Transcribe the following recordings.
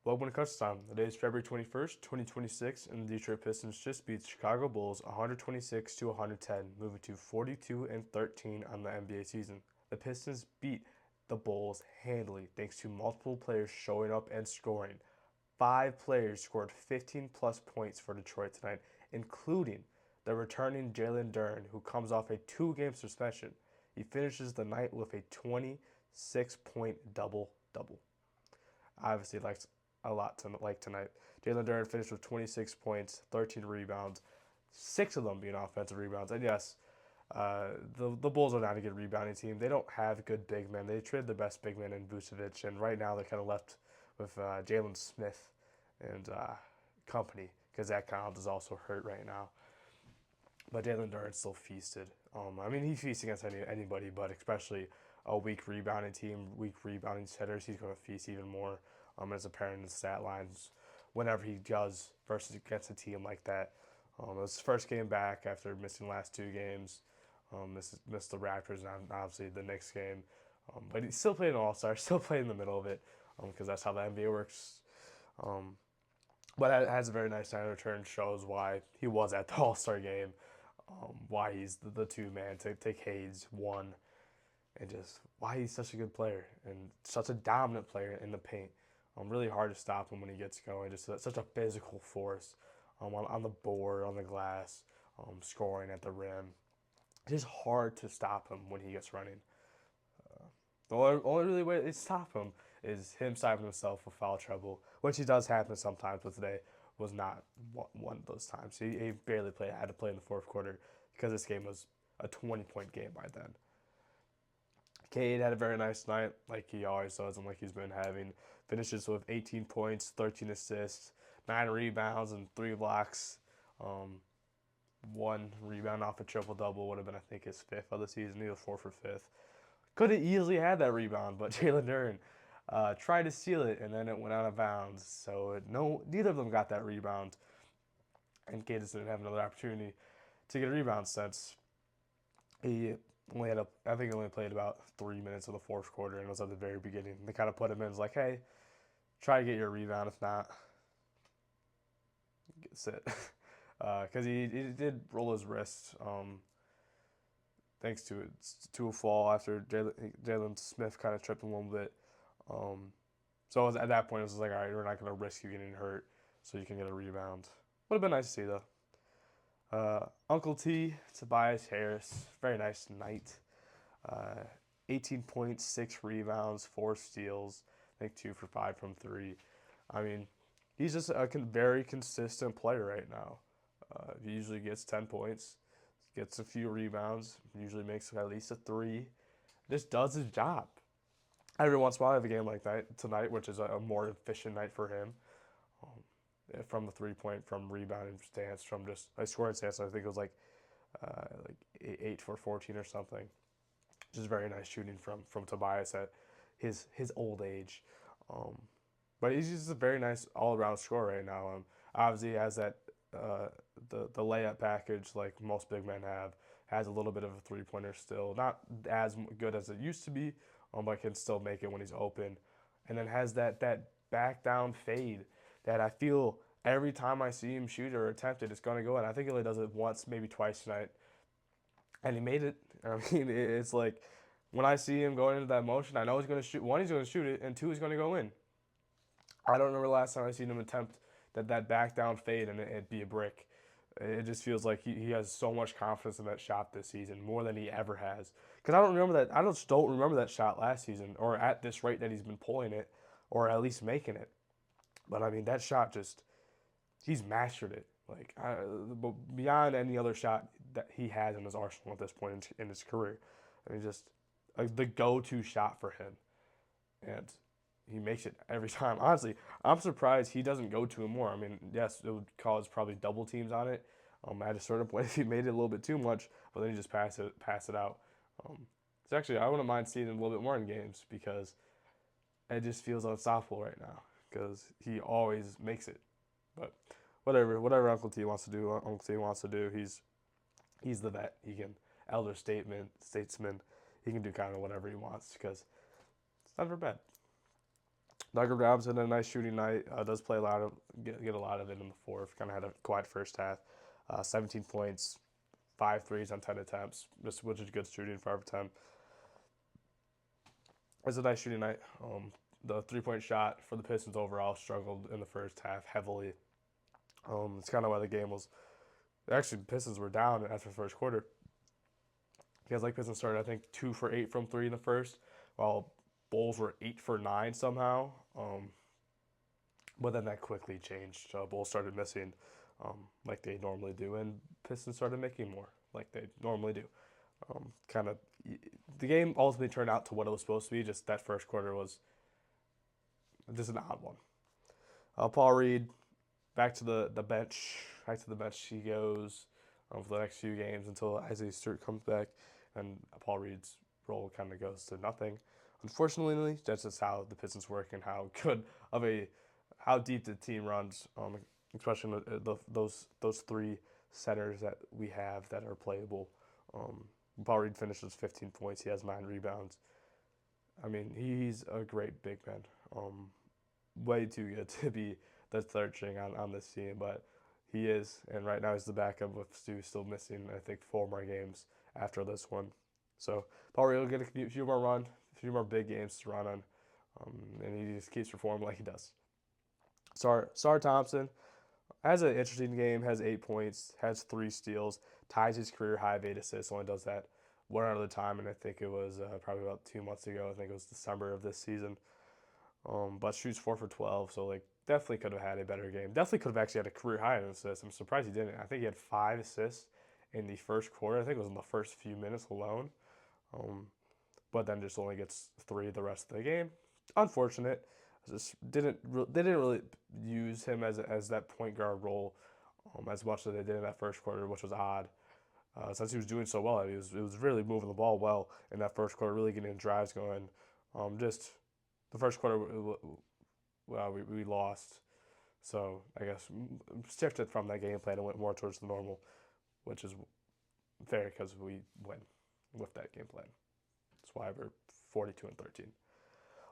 Welcome to Kutch time. Today is February 21st, 2026, and the Detroit Pistons just beat Chicago Bulls 126 to 110, moving to 42 and 13 on the NBA season. The Pistons beat the Bulls handily thanks to multiple players showing up and scoring. Five players scored 15 plus points for Detroit tonight, including the returning Jalen Duren, who comes off a 2 game suspension. He finishes the night with a 26-point double double. Obviously, likes a lot to like tonight. Jalen Duren finished with 26 points, 13 rebounds, 6 of them being offensive rebounds. And yes, the Bulls are not a good rebounding team. They don't have good big men. They traded their best big man in Vucevic, and right now they're kind of left with Jalen Smith and company because Zach Collins is also hurt right now. But Jalen Duren still feasted. I mean, he feasts against anybody, but especially a weak rebounding team, weak rebounding setters, he's going to feast even more. As apparent in the stat lines whenever he does versus against a team like that. It was his first game back after missing the last 2 games. Missed the Raptors and obviously the next game. But he's still playing All-Star, still playing in the middle of it because that's how the NBA works. But it has a very nice sign of return, shows why he was at the All-Star game, why he's the two-man to take Hayes, one, and just why he's such a good player and such a dominant player in the paint. Really hard to stop him when he gets going. Just such a physical force on the board, on the glass, scoring at the rim. It's just hard to stop him when he gets running. The only really way to stop him is him stopping himself with foul trouble, which he does happen sometimes, but today was not one of those times. He barely played. Had to play in the fourth quarter because this game was a 20-point game by then. Cade had a very nice night, like he always does and like he's been having. Finishes with 18 points, 13 assists, 9 rebounds, and 3 blocks. 1 rebound off a triple-double would have been, I think, his 5th of the season. He was 4 for 5th. Could have easily had that rebound, but Jalen Duren tried to steal it, and then it went out of bounds. So neither of them got that rebound. And Cade didn't have another opportunity to get a rebound since he I think he only played about 3 minutes of the fourth quarter, and it was at the very beginning. They kind of put him in, like, hey, try to get your rebound. If not, sit. Because he did roll his wrist, thanks to a fall after Jalen Smith kind of tripped him a little bit. So at that point, it was like, all right, we're not going to risk you getting hurt so you can get a rebound. Would have been nice to see, though. Uncle T, Tobias Harris, very nice night. 18 points, 6 rebounds, 4 steals, I think 2 for 5 from 3. I mean, he's just a very consistent player right now. He usually gets 10 points, gets a few rebounds, usually makes at least a 3. Just does his job. Every once in a while, I have a game like that tonight, which is a more efficient night for him. From the 3-point, from rebounding stance, from just a scoring stance, I think it was like 8 for 14 or something. Just very nice shooting from Tobias at his old age. But he's just a very nice all around scorer right now. Obviously, he has that the layup package like most big men have. Has a little bit of a 3-pointer still, not as good as it used to be, but can still make it when he's open. And then has that back down fade that I feel every time I see him shoot or attempt it, it's going to go in. I think he only does it once, maybe twice tonight. And he made it. I mean, it's like when I see him going into that motion, I know he's going to shoot. One, he's going to shoot it, and 2, he's going to go in. I don't remember the last time I seen him attempt that back down fade and it be a brick. It just feels like he has so much confidence in that shot this season, more than he ever has. Because I don't remember that. I just don't remember that shot last season, or at this rate that he's been pulling it, or at least making it. But I mean, that shot he's mastered it. Like beyond any other shot that he has in his arsenal at this point in his career. I mean, just like the go-to shot for him, and he makes it every time. Honestly, I'm surprised he doesn't go to it more. I mean, yes, it would cause probably double teams on it. At a certain point, if he made it a little bit too much, but then he just pass it out. So actually, I wouldn't mind seeing him a little bit more in games because it just feels unstoppable right now because he always makes it. But whatever Uncle T wants to do, Uncle T wants to do. He's the vet. He can statesman. He can do kind of whatever he wants because it's never bad. Nugget Robinson had a nice shooting night. Does play a lot of get a lot of it in the fourth. Kind of had a quiet first half. 17 points, 5 threes on 10 attempts, which is good shooting for 5 of 10. It's a nice shooting night. The 3-point shot for the Pistons overall struggled in the first half heavily. It's kind of why the game was. Actually, the Pistons were down after the first quarter because like Pistons started, I think 2 for 8 from three in the first, while Bulls were 8 for 9 somehow. But then that quickly changed. Bulls started missing like they normally do, and Pistons started making more like they normally do. Kind of, the game ultimately turned out to what it was supposed to be. Just that first quarter was just an odd one. Paul Reed back to the bench. Back to the bench he goes for the next few games until Isaiah Stewart comes back, and Paul Reed's role kind of goes to nothing. Unfortunately, that's just how the Pistons work and how good of a how deep the team runs, especially those three centers that we have that are playable. Paul Reed finishes 15 points. He has 9 rebounds. I mean, he's a great big man. Way too good to be the third string on this team, but he is. And right now he's the backup with Stu still missing, I think, 4 more games after this one. So Paul Reed will get a few more a few more big games to run on, and he just keeps performing like he does. Sar Thompson has an interesting game, has 8 points, has 3 steals, ties his career high of 8 assists, only does that one out of the time, and I think it was probably about 2 months ago. I think it was December of this season. But shoots 4 for 12, so like definitely could have had a better game. Definitely could have actually had a career high in assists. I'm surprised he didn't. I think he had 5 assists in the first quarter. I think it was in the first few minutes alone. But then just only gets 3 the rest of the game. Unfortunate. Just they didn't really use him as that point guard role as much as they did in that first quarter, which was odd. Since he was doing so well, it was really moving the ball well in that first quarter, really getting drives going. Just the first quarter, well, we lost, so I guess shifted from that game plan and went more towards the normal, which is fair because we win with that game plan. That's why we're 42-13.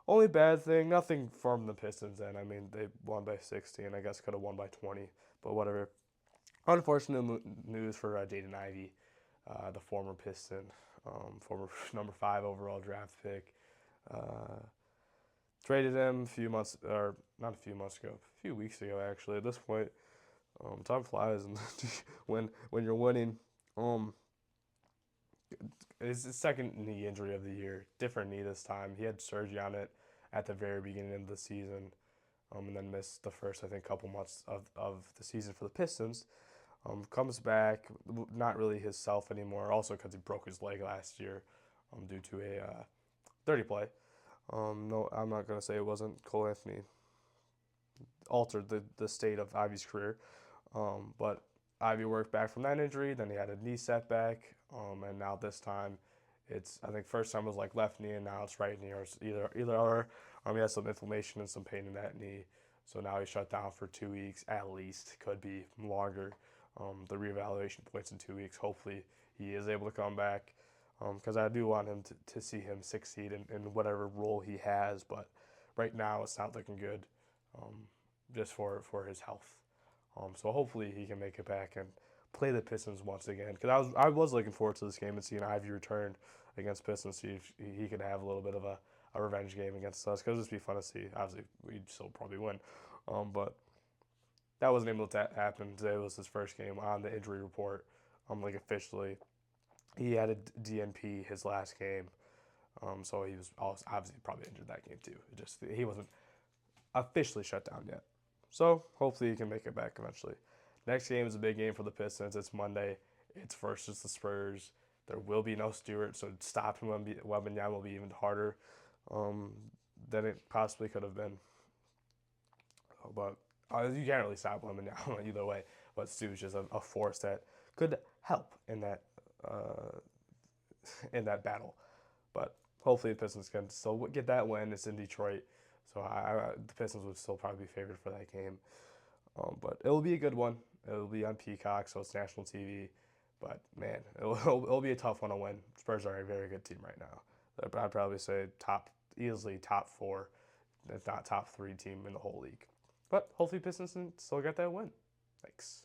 Only bad thing, nothing from the Pistons. And I mean, they won by 16. I guess could have won by 20, but whatever. Unfortunate news for Jaden Ivey, the former Piston, former number 5 overall draft pick. Traded him a few months, or not a few months ago, a few weeks ago actually. At this point, time flies, and when you're winning, it's his second knee injury of the year. Different knee this time. He had surgery on it at the very beginning of the season, and then missed the first, I think, couple months of the season for the Pistons. Comes back, not really himself anymore. Also because he broke his leg last year, due to a dirty play. No, I'm not gonna say it wasn't Cole Anthony altered the state of Ivey's career, but Ivey worked back from that injury. Then he had a knee setback, and now this time, it's I think first time was like left knee, and now it's right knee, or it's either or. He has some inflammation and some pain in that knee, so now he's shut down for 2 weeks at least. Could be longer. The reevaluation points in 2 weeks. Hopefully, he is able to come back, because I do want him to see him succeed in whatever role he has. But right now, it's not looking good, just for his health. So hopefully he can make it back and play the Pistons once again. Because I was looking forward to this game and seeing Ivey return against Pistons, see if he could have a little bit of a revenge game against us. Because it'd just be fun to see. Obviously, we'd still probably win, but that wasn't able to happen. Today was his first game on the injury report, like officially. He had a DNP his last game, so he was obviously probably injured that game too. He wasn't officially shut down yet. So hopefully he can make it back eventually. Next game is a big game for the Pistons. It's Monday. It's versus the Spurs. There will be no Stewart, so stopping Wembanyama will be even harder than it possibly could have been. But you can't really stop Wembanyama either way. But Stu's just a force that could help in that battle. But hopefully the Pistons can still get that win. It's in Detroit, so the Pistons would still probably be favored for that game. But it will be a good one. It will be on Peacock, so it's national TV. But man, it'll be a tough one to win. Spurs are a very good team right now. I'd probably say easily top 4, if not top 3 team in the whole league. But hopefully Pistons can still get that win. Thanks.